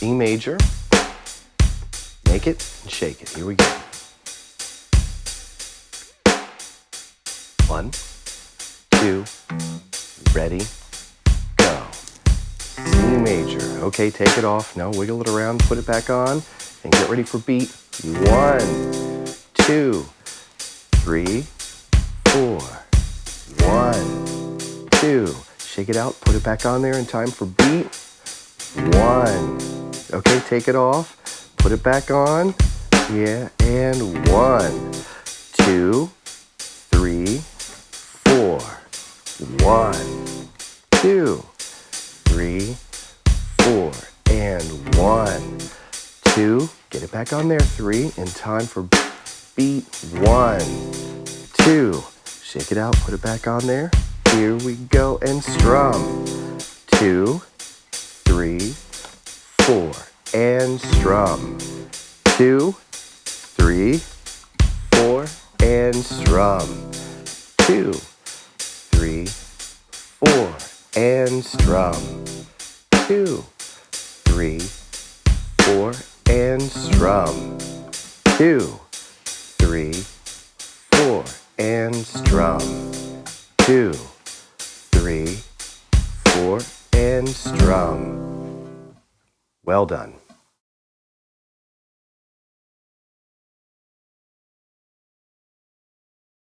E major, make it and shake it. Here we go. 1, 2, ready, go. C major. Okay, take it off. Now wiggle it around, put it back on, and get ready for beat. 1, 2, 3, 4. 1, 2. Shake it out, put it back on there in time for beat. 1. Okay, take it off, put it back on. Yeah, and 1, 2, 3, 4. 1, 2, 3, 4. And 1, 2. Get it back on there. 3. In time for beat. 1, 2. Shake it out, put it back on there. Here we go, and strum. 2, 3, 4, and strum. 2, 3, 4, and strum. 2, 3, 4, and strum. 2, 3, 4, and strum. 2, 3, 4, and strum. 2, 3, 4, and strum. Well done.